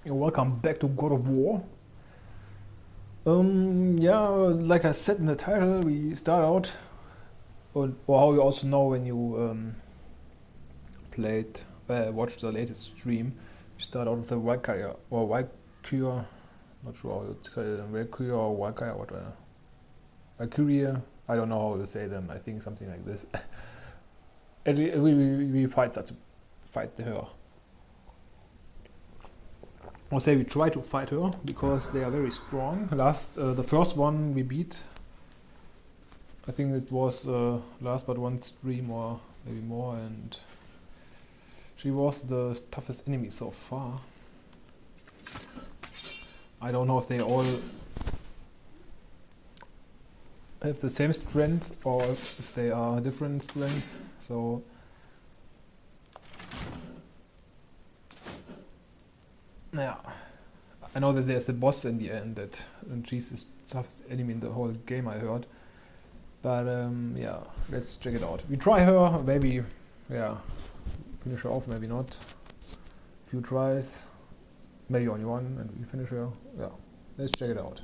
Welcome back to God of War. Yeah, like I said in the title, we start out, or how you also know when you watched the latest stream, we start out with the Valkyrie or Valkyrie, not sure how you say them, Valkyrie or Valkyrie, what Valkyrie, I don't know how to say them, I think something like this. And we fight her. Or say we try to fight her because they are very strong. The first one we beat. I think it was last but one stream or maybe more, and she was the toughest enemy so far. I don't know if they all have the same strength or if they are different strength. So yeah, I know that there's a boss in the end and she's the toughest enemy in the whole game, I heard. But yeah, let's check it out. We try her, maybe, yeah, finish her off, maybe not. A few tries, maybe only one, and we finish her. Yeah, let's check it out.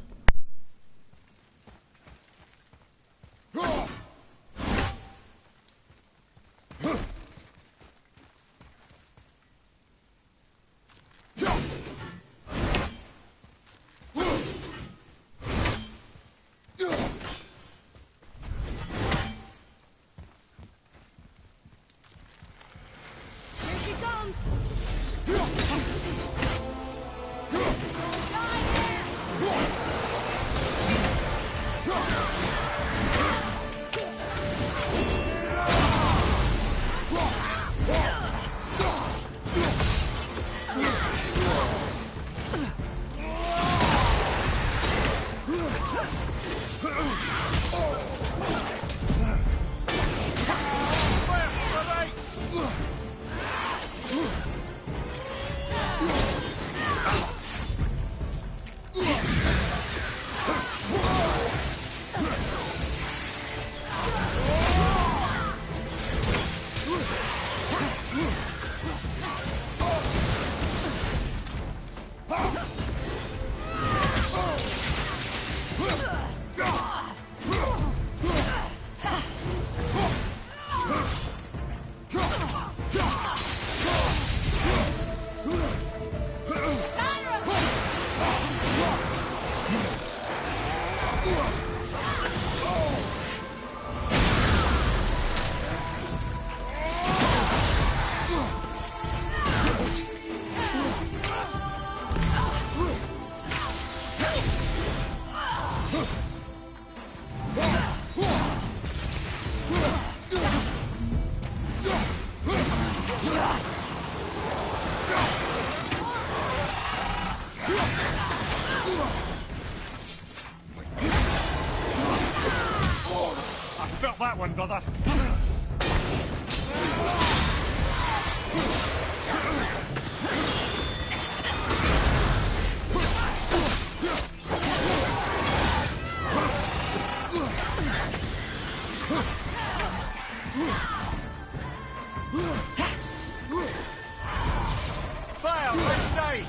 That one, brother. Fire, let's say.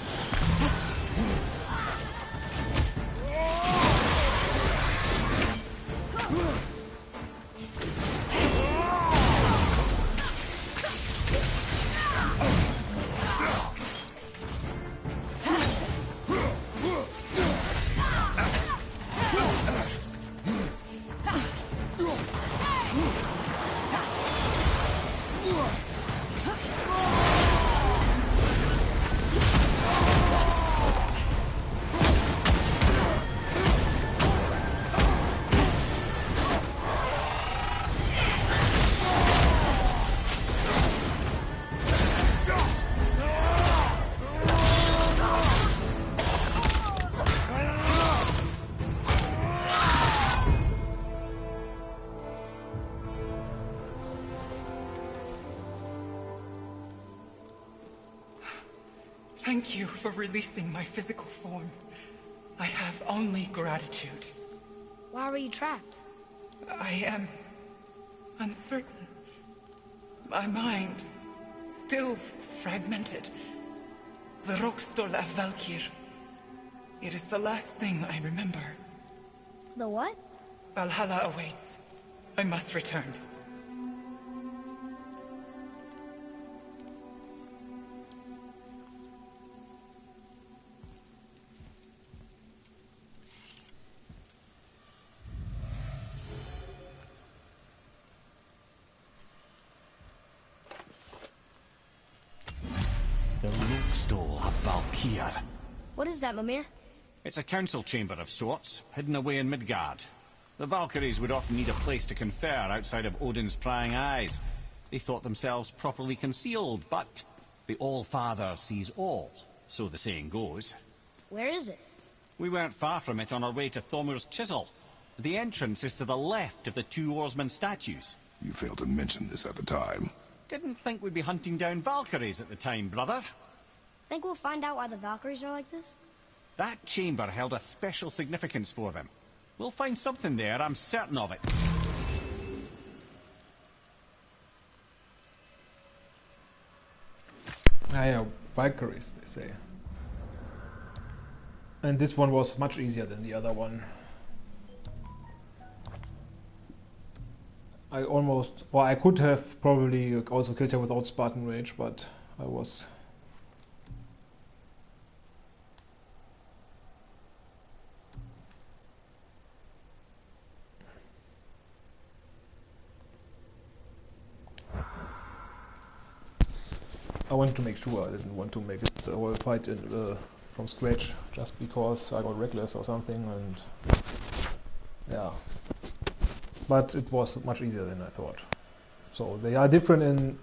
Thank you for releasing my physical form. I have only gratitude. Why were you trapped? I am uncertain. My mind, still fragmented. The Rokstol of Valkyrie. It is the last thing I remember. The what? Valhalla awaits. I must return. The Rokstol of Valkyrie. What is that, Mimir? It's a council chamber of sorts, hidden away in Midgard. The Valkyries would often need a place to confer outside of Odin's prying eyes. They thought themselves properly concealed, but the All-Father sees all, so the saying goes. Where is it? We weren't far from it on our way to Thormur's Chisel. The entrance is to the left of the two oarsmen statues. You failed to mention this at the time. Didn't think we'd be hunting down Valkyries at the time, brother. Think we'll find out why the Valkyries are like this? That chamber held a special significance for them. We'll find something there, I'm certain of it. Ah, yeah, Valkyries, they say. And this one was much easier than the other one. I could have probably also killed her without Spartan Rage, but I was... I wanted to make sure. I didn't want to make it the whole fight from scratch just because I got reckless or something, and yeah. But it was much easier than I thought. So they are different in...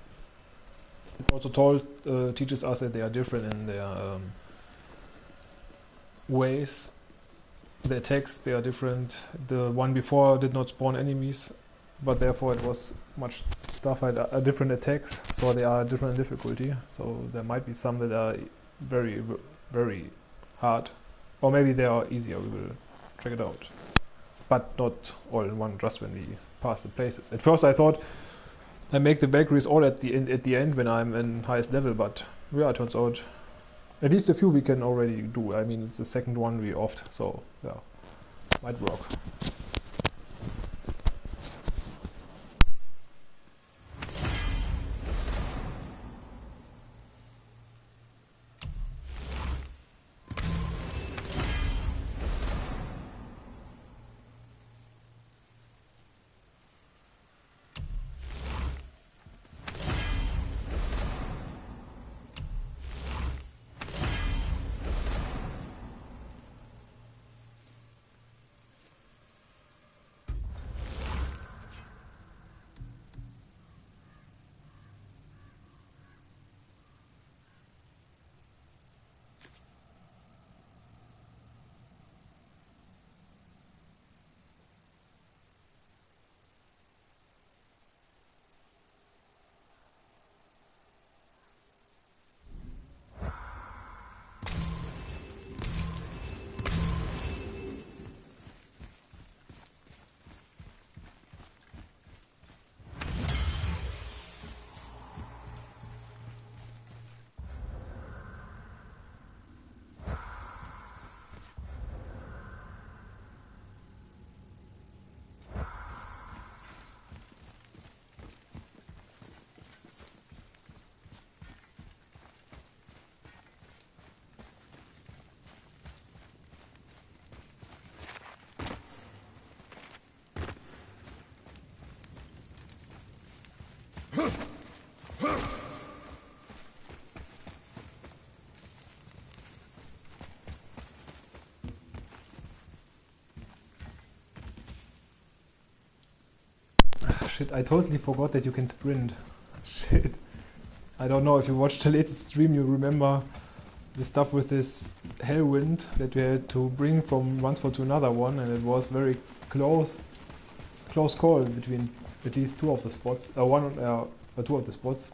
It also teaches us that they are different in their ways. The attacks, they are different. The one before did not spawn enemies, but therefore it was much stuff had different attacks, so they are different in difficulty. So there might be some that are very, very hard. Or maybe they are easier, we will check it out. But not all in one, just when we pass the places. At first I thought I make the Valkyries all at the end when I'm in highest level, but yeah, it turns out at least a few we can already do. I mean, it's the second one we offed, so yeah, might work. Shit, I totally forgot that you can sprint. Shit. I don't know if you watched the latest stream, you remember the stuff with this Hellwind that we had to bring from one spot to another one, and it was very close call between at least two of the spots, two of the spots.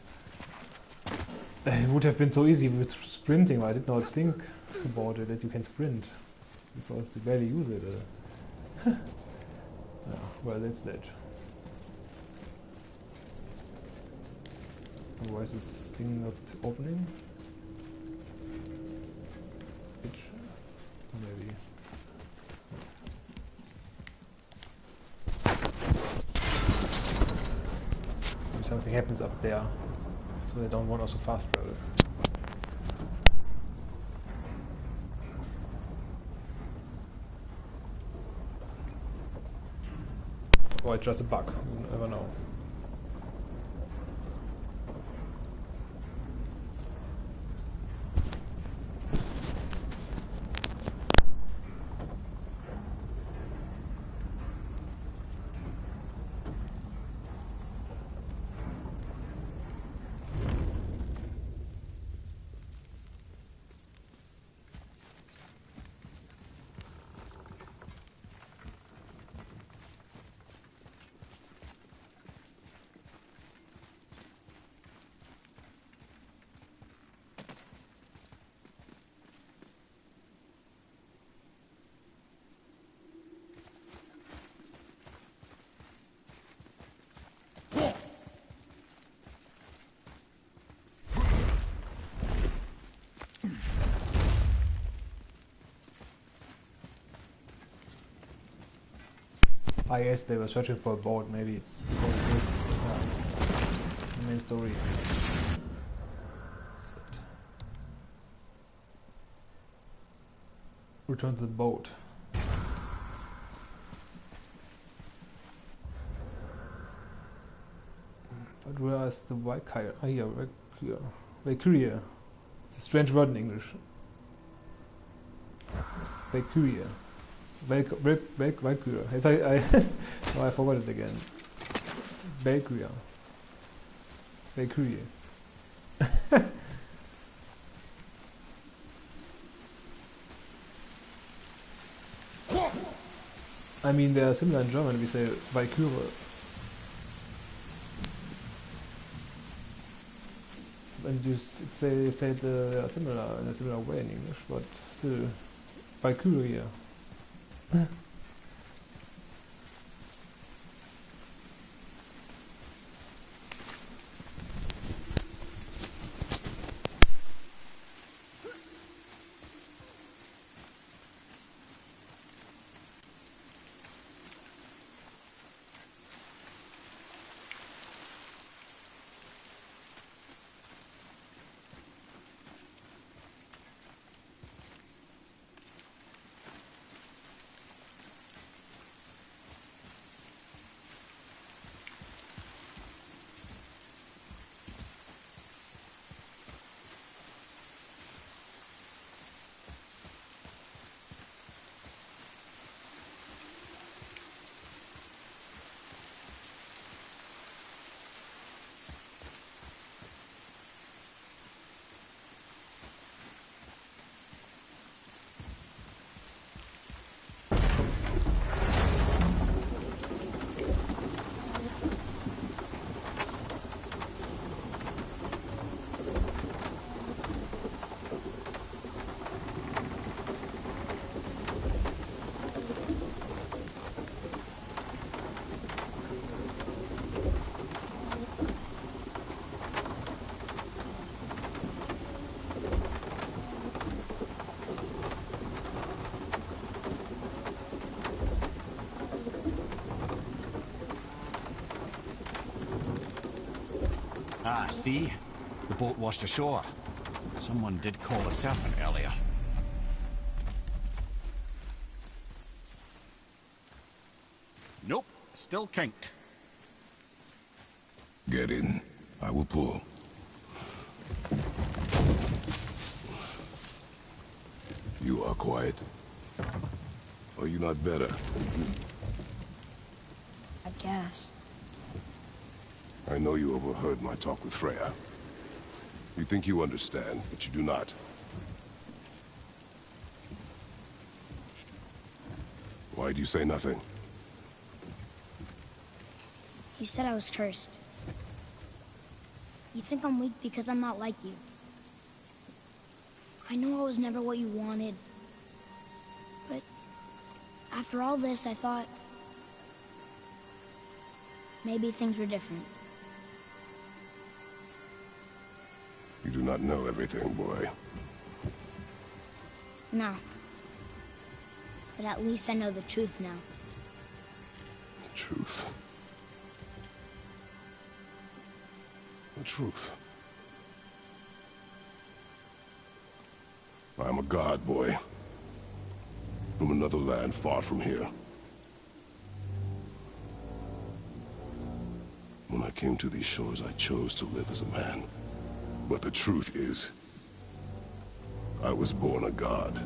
It would have been so easy with sprinting, but I did not think about it that you can sprint. It's because you barely use it. Yeah, well, that's that. Why is this thing not opening? happens up there, so they don't want us to fast travel. Or it's just a bug, you never know. I guess they were searching for a boat, maybe it's because of this. The main story. That's it. Return to the boat. But where is the Valkyrie? Ah, here, Valkyrie. It's a strange word in English. Valkyrie. Valkyrie. Yes, oh, I forgot it again. Valkyrie. Valkyrie. I mean, they are similar in German. We say Valkyrie. And you say they are similar in a similar way in English, but still, Valkyrie. Ah, see? The boat washed ashore. Someone did call a serpent earlier. Nope, still kinked. Get in. I will pull. You are quiet. Are you not better? I guess. I know you overheard my talk with Freya. You think you understand, but you do not. Why do you say nothing? You said I was cursed. You think I'm weak because I'm not like you. I know I was never what you wanted. But after all this, I thought maybe things were different. You do not know everything, boy. No. But at least I know the truth now. Truth. The truth. I'm a god, boy. From another land far from here. When I came to these shores, I chose to live as a man. But the truth is, I was born a god.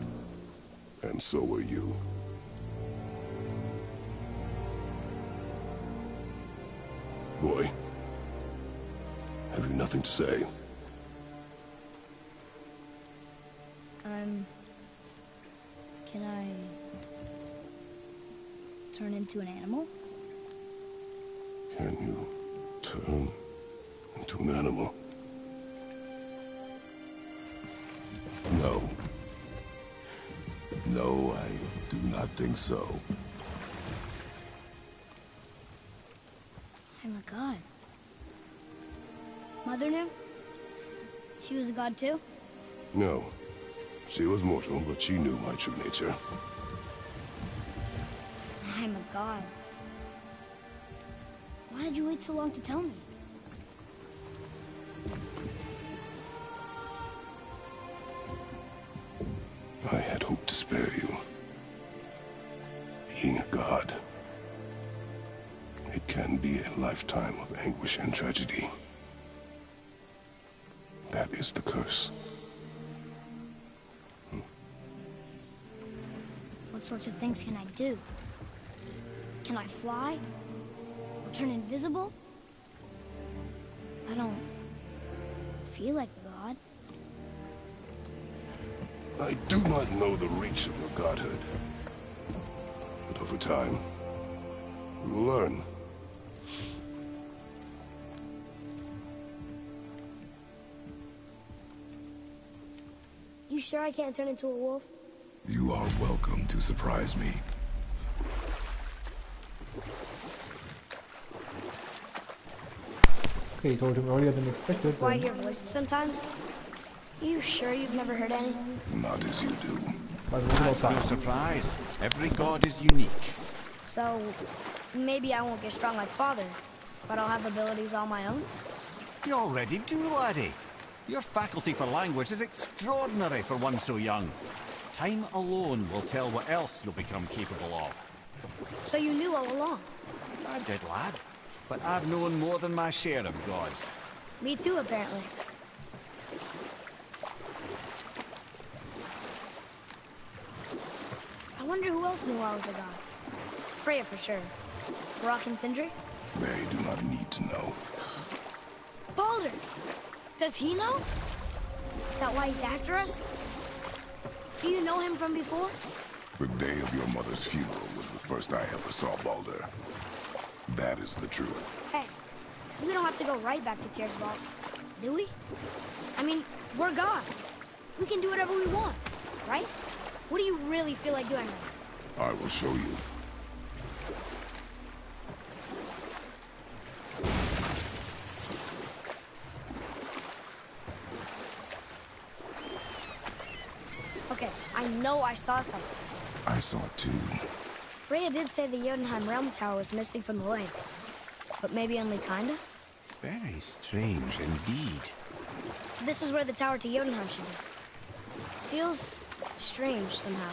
And so were you. Boy, have you nothing to say? Can I turn into an animal? Can you turn into an animal? No. No, I do not think so. I'm a god. Mother knew? She was a god too? No. She was mortal, but she knew my true nature. I'm a god. Why did you wait so long to tell me? I had hoped to spare you. Being a god, it can be a lifetime of anguish and tragedy. That is the curse. What sorts of things can I do? Can I fly? Or turn invisible? I don't feel like a god. I do not know the reach of your godhood. But over time, you will learn. You sure I can't turn into a wolf? You are welcome to surprise me. Okay, he told him earlier than expected. That's why I hear voices sometimes. You sure you've never heard any? Not as you do. But it was That's about no time. surprise. Every god is unique. So, maybe I won't get strong like Father, but I'll have abilities all my own? You already do, laddie. Your faculty for language is extraordinary for one so young. Time alone will tell what else you'll become capable of. So you knew all along? I did, lad. But I've known more than my share of gods. Me too, apparently. I wonder who else knew I was a god. Freya for sure. Brock and Sindri? They do not need to know. Baldur! Does he know? Is that why he's after us? Do you know him from before? The day of your mother's funeral was the first I ever saw Baldur. That is the truth. Hey, we don't have to go right back to Tyr's vault, do we? I mean, we're God. We can do whatever we want, right? What do you really feel like doing? I will show you. Okay, I know I saw something. I saw it too. Freya did say the Jotunheim Realm Tower was missing from the lake. But maybe only kinda? Very strange indeed. This is where the tower to Jotunheim should be. Feels strange somehow.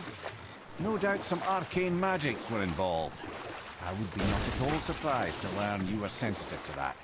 No doubt some arcane magics were involved. I would be not at all surprised to learn you were sensitive to that.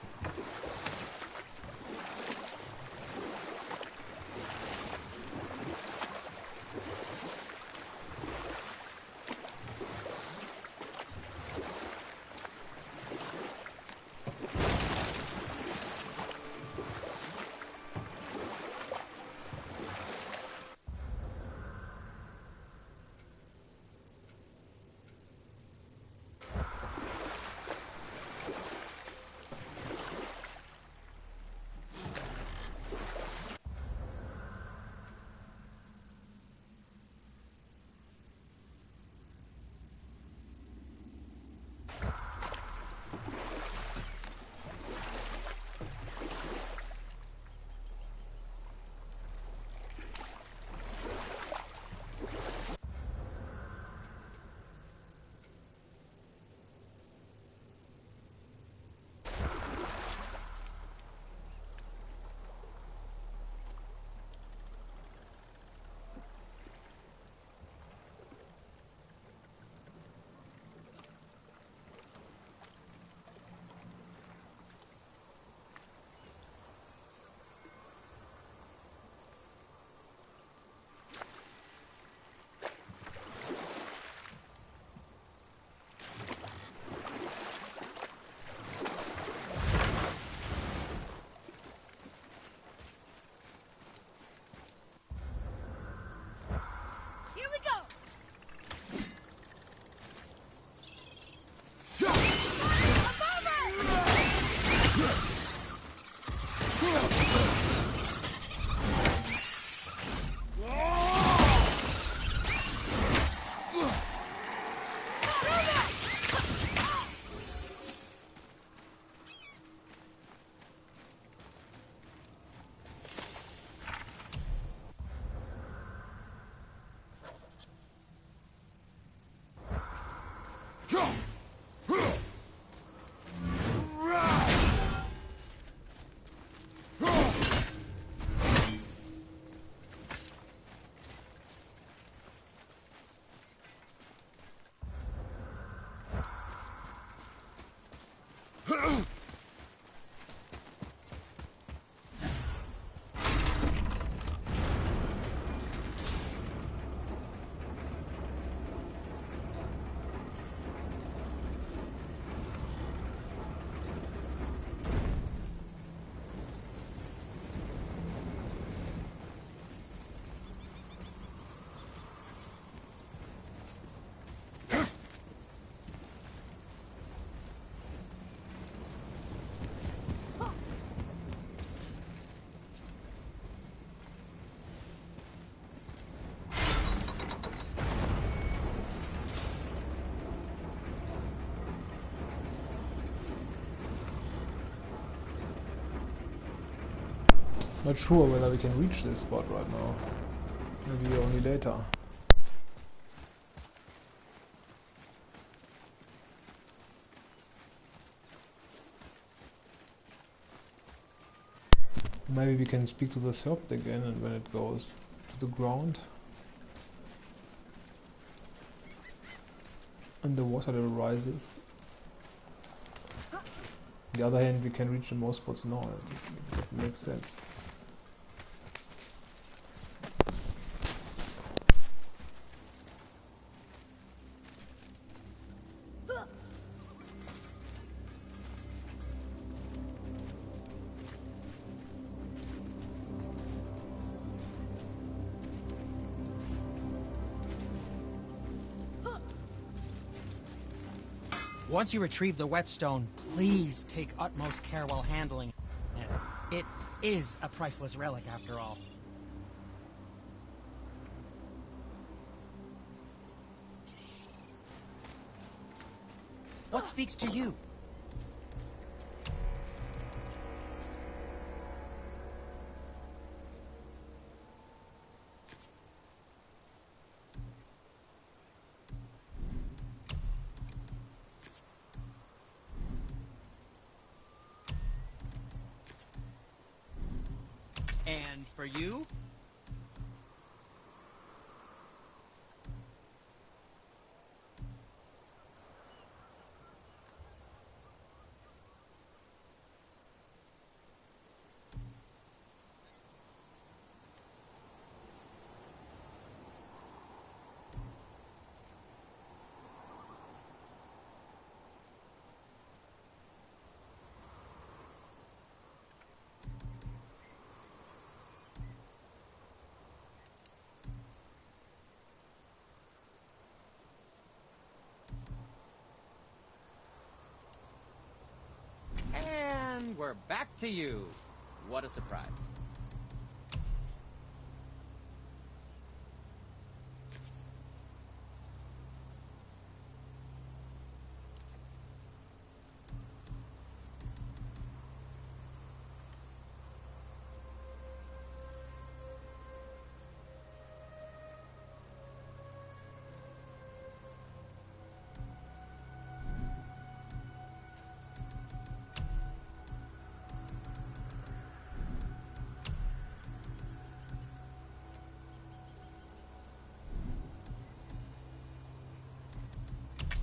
Not sure whether we can reach this spot right now. Maybe only later. Maybe we can speak to the serpent again, and when it goes to the ground and the water level rises. On the other hand, we can reach the most spots now. That makes sense. Once you retrieve the whetstone, please take utmost care while handling it. It is a priceless relic, after all. What speaks to you? And for you? And we're back to you. What a surprise.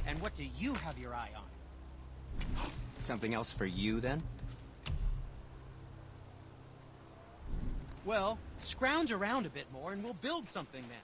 And what do you have your eye on? Something else for you, then? Well, scrounge around a bit more and we'll build something then.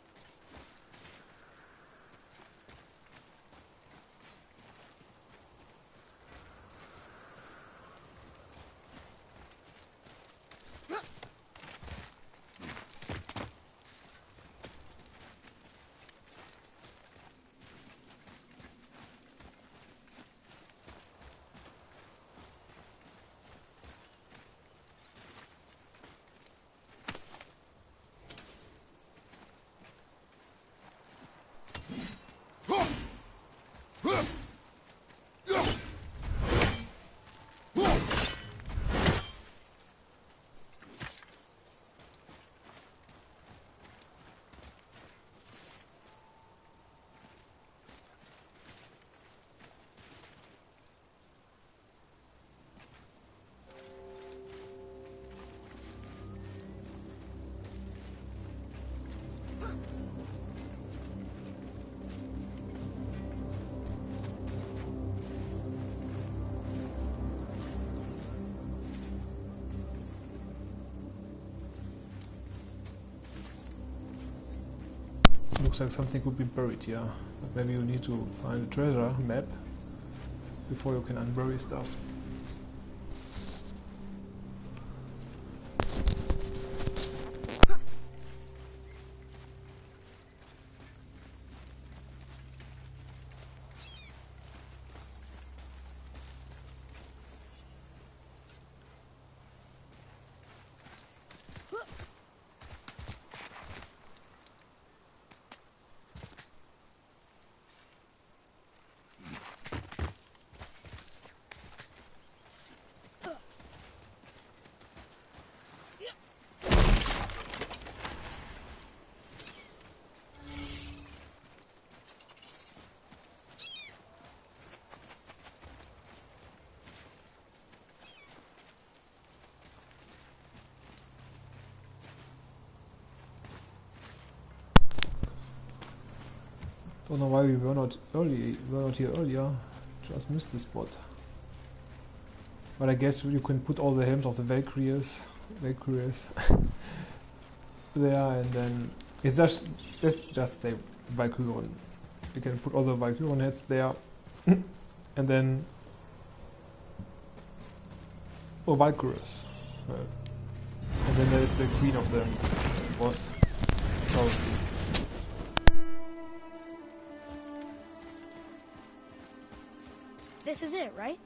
Looks like something could be buried here. But maybe you need to find a treasure map before you can unbury stuff. Don't know why we were not here earlier. Just missed the spot. But I guess you can put all the helms of the Valkyries there, and then it's just, let's just say Valkyrie. You can put all the Valkyrie heads there, and then Valkyries. And then there is the queen of the boss, probably. This is it, right?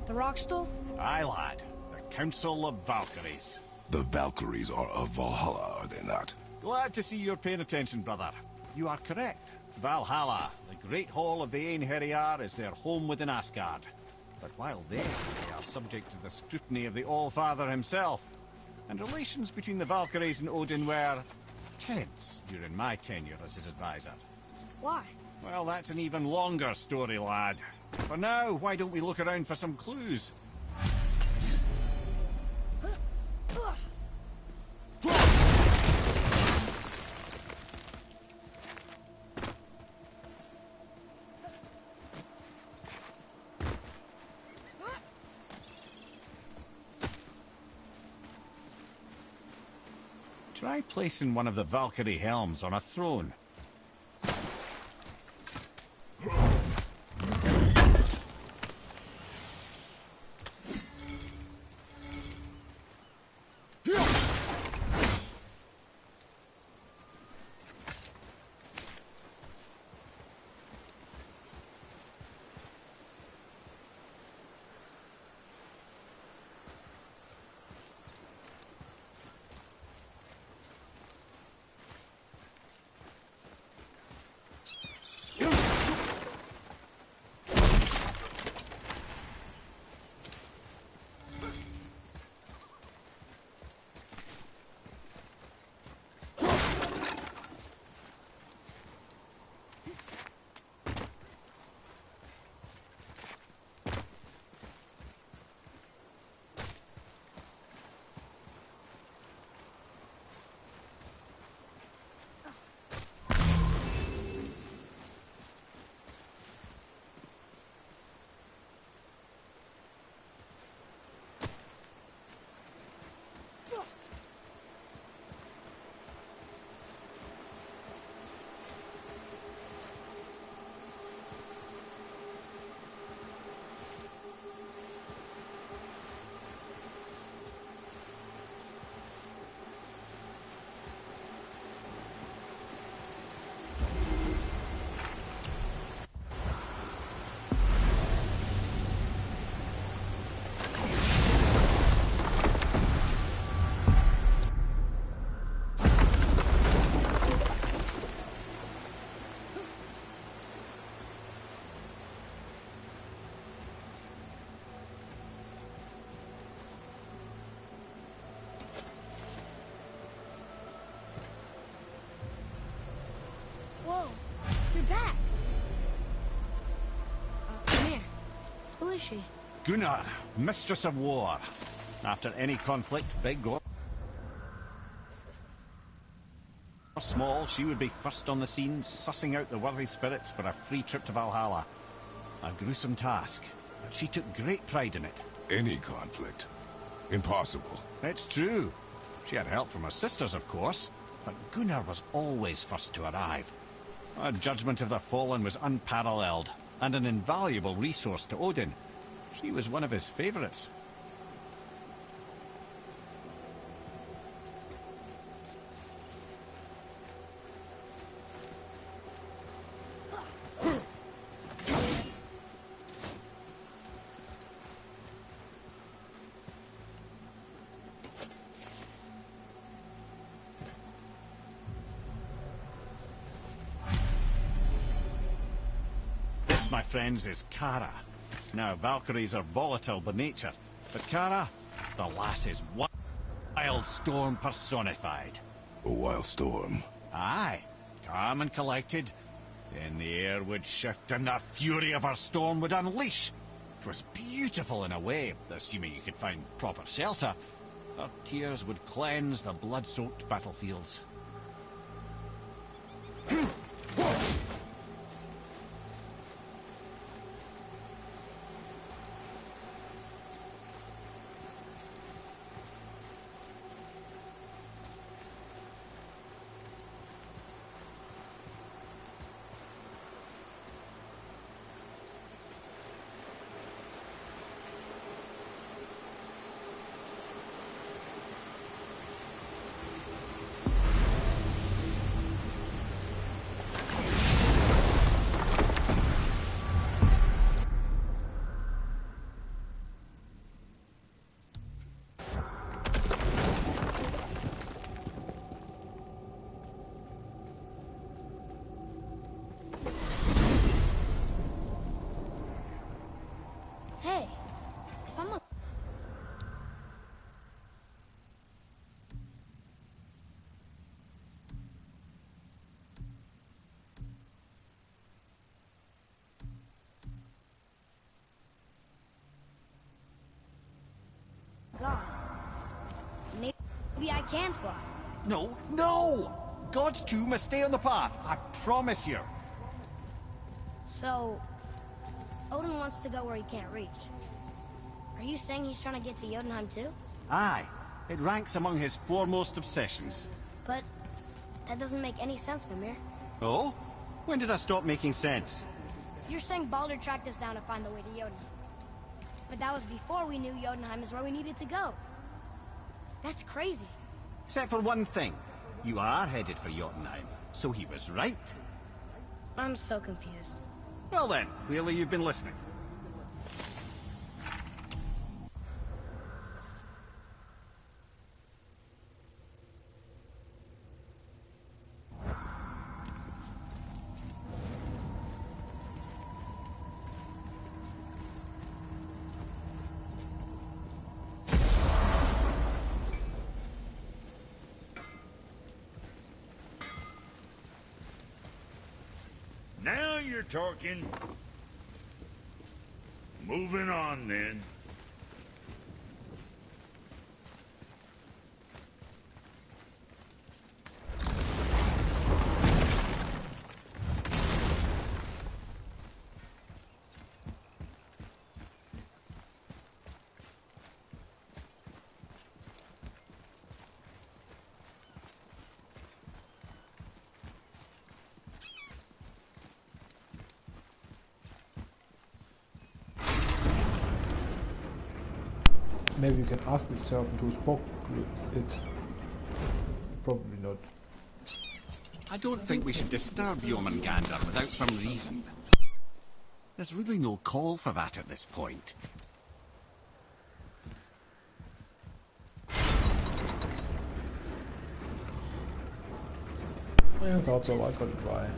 The rock stool? Aye, lad. The Council of Valkyries. The Valkyries are of Valhalla, are they not? Glad to see you're paying attention, brother. You are correct. Valhalla, the great hall of the Einherjar, is their home within Asgard. But while there, they are subject to the scrutiny of the All-Father himself. And relations between the Valkyries and Odin were tense during my tenure as his advisor. Why? Well, that's an even longer story, lad. For now, why don't we look around for some clues? Try placing one of the Valkyrie helms on a throne. Whoa, you're back. Come here. Who is she? Gunnar, Mistress of War. After any conflict, big or small, she would be first on the scene, sussing out the worthy spirits for a free trip to Valhalla. A gruesome task, but she took great pride in it. Any conflict. Impossible. It's true. She had help from her sisters, of course, but Gunnar was always first to arrive. Her judgment of the fallen was unparalleled, and an invaluable resource to Odin. She was one of his favorites. My friends, is Kara. Now, Valkyries are volatile by nature, but Kara, the lass is wild storm personified. A wild storm. Aye, calm and collected. Then the air would shift and the fury of her storm would unleash. It was beautiful in a way, assuming you could find proper shelter. Her tears would cleanse the blood-soaked battlefields. Maybe I can fly. No, no! God's two must stay on the path, I promise you. So, Odin wants to go where he can't reach. Are you saying he's trying to get to Jotunheim too? Aye, it ranks among his foremost obsessions. But that doesn't make any sense, Mimir. Oh? When did I stop making sense? You're saying Baldur tracked us down to find the way to Jotunheim. But that was before we knew Jotunheim is where we needed to go. That's crazy. Except for one thing. You are headed for Jotunheim, so he was right. I'm so confused. Well then, clearly you've been listening. Now you're talking. Moving on, then. Maybe you can ask the serpent who spoke to it. Probably not. I don't think we should disturb Jormungandr without some reason. There's really no call for that at this point. I thought so, I could try.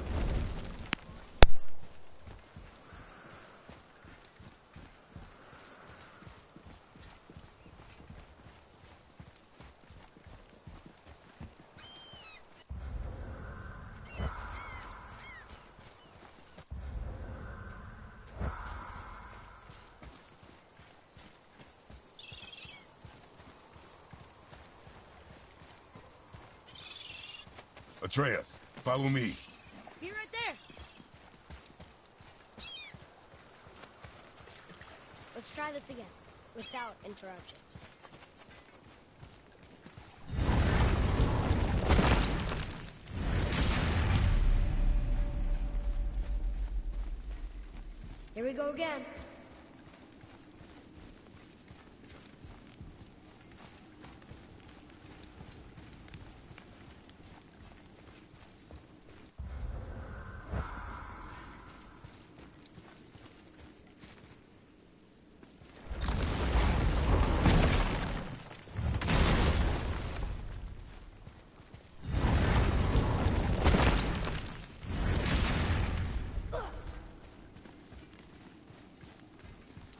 Atreus, follow me. Be right there. Let's try this again, without interruptions. Here we go again.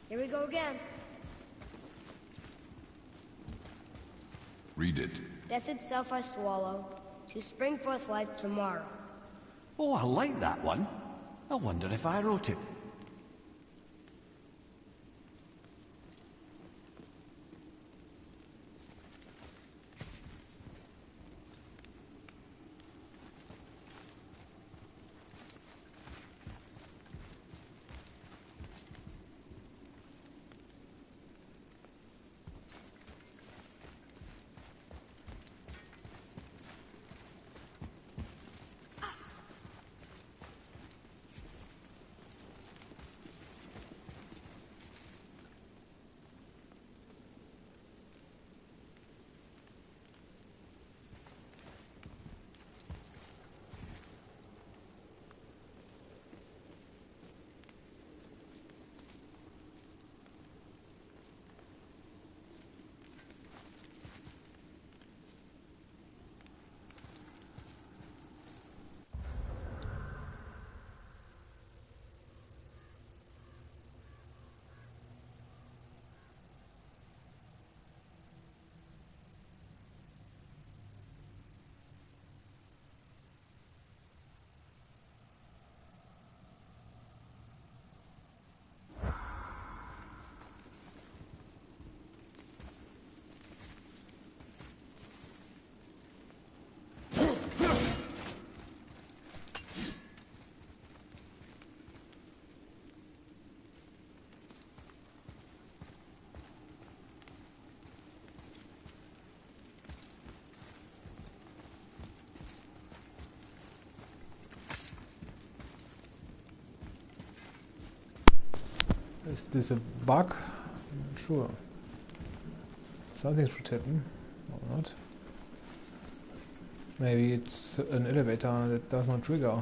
Here we go again. Read it. Death itself I swallow, to spring forth life tomorrow. Oh, I like that one. I wonder if I wrote it. Is this a bug? Not sure. Something should happen, or not. Maybe it's an elevator that does not trigger.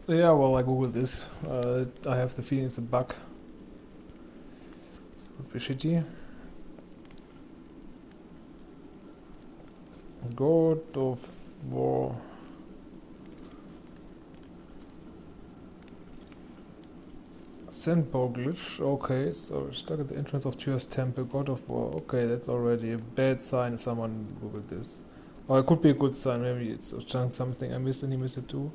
Yeah, well, I googled this. I have the feeling it's a bug. Would be shitty. God of War. Sandbow glitch. Okay, so stuck at the entrance of Tyr's temple. God of War. Okay, that's already a bad sign if someone googled this. Or it could be a good sign. Maybe it's something I missed and he missed it too.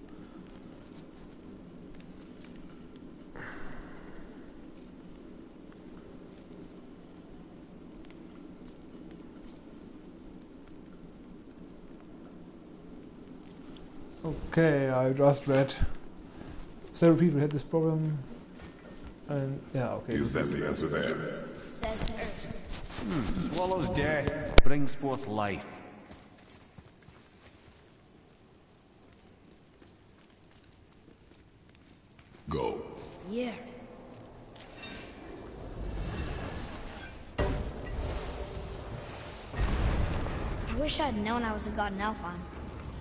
Okay, I just read several people had this problem, and yeah, okay. Is that the answer there? Says Earth. Swallows death, brings forth life. Go. Yeah. I wish I'd known I was a god in Alphon.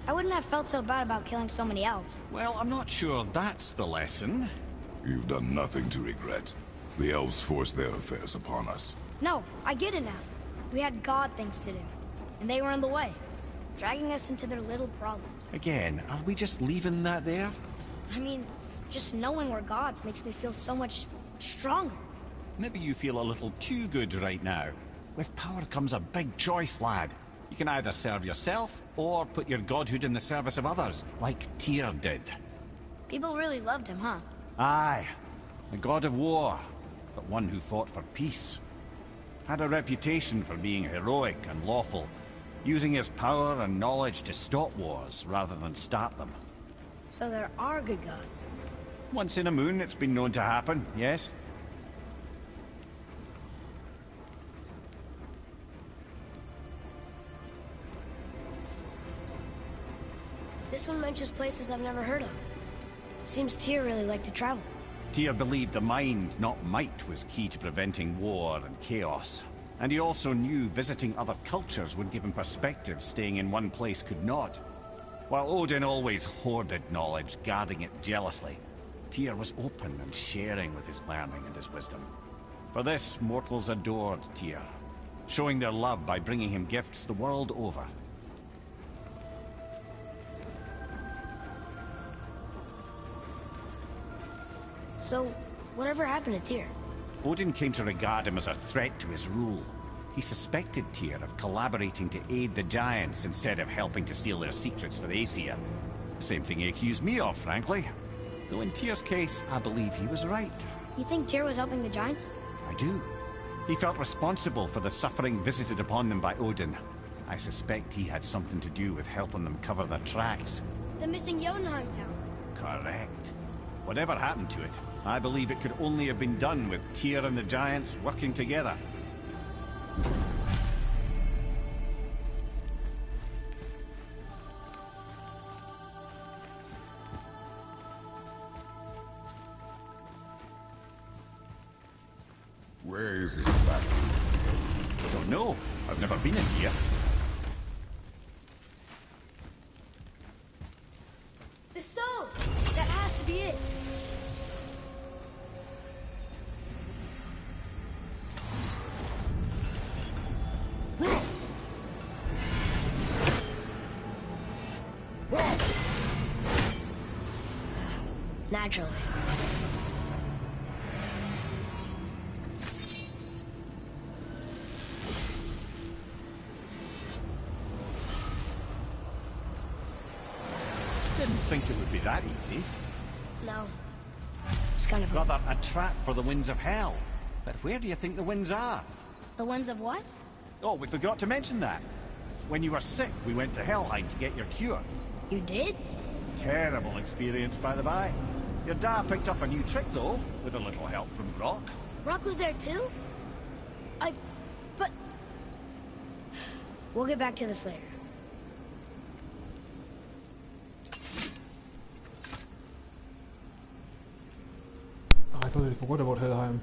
I wouldn't have felt so bad about killing so many elves. Well, I'm not sure that's the lesson. You've done nothing to regret. The elves forced their affairs upon us. No, I get it now. We had god things to do, and they were in the way, dragging us into their little problems. Again, are we just leaving that there? I mean, just knowing we're gods makes me feel so much stronger. Maybe you feel a little too good right now. With power comes a big choice, lad. You can either serve yourself, or put your godhood in the service of others, like Tyr did. People really loved him, huh? Aye, a god of war, but one who fought for peace. Had a reputation for being heroic and lawful, using his power and knowledge to stop wars rather than start them. So there are good gods. Once in a moon, it's been known to happen, yes? This one mentions places I've never heard of. Seems Tyr really liked to travel. Tyr believed the mind, not might, was key to preventing war and chaos. And he also knew visiting other cultures would give him perspective staying in one place could not. While Odin always hoarded knowledge, guarding it jealously, Tyr was open and sharing with his learning and his wisdom. For this, mortals adored Tyr, showing their love by bringing him gifts the world over. So, whatever happened to Tyr? Odin came to regard him as a threat to his rule. He suspected Tyr of collaborating to aid the Giants instead of helping to steal their secrets for the Aesir. Same thing he accused me of, frankly. Though in Tyr's case, I believe he was right. You think Tyr was helping the Giants? I do. He felt responsible for the suffering visited upon them by Odin. I suspect he had something to do with helping them cover their tracks. The missing Jotunheim town. Correct. Whatever happened to it, I believe it could only have been done with Tyr and the Giants working together. Where is it, Valkyrie? Don't know. I've never been in here. The stove! That has to be it. Naturally. Didn't think it would be that easy. No. It's kind of Rather, a trap for the winds of hell. But where do you think the winds are? The winds of what? Oh, we forgot to mention that. When you were sick, we went to Helheim to get your cure. You did? Terrible experience, by the by. Your dad picked up a new trick, though, with a little help from Brock. Rock was there too? But... We'll get back to this later. I totally forgot about Helheim.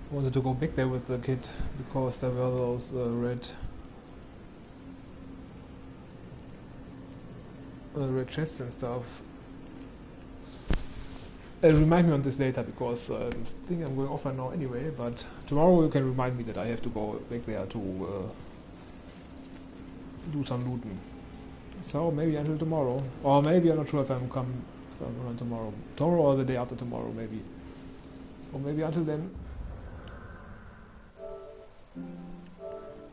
I wanted to go back there with the kid because there were those red chests and stuff. Remind me on this later because I think I'm going off right now anyway, but tomorrow you can remind me that I have to go back there to do some looting. So maybe until tomorrow, or maybe I'm not sure if I'm around tomorrow or the day after tomorrow maybe. So maybe until then.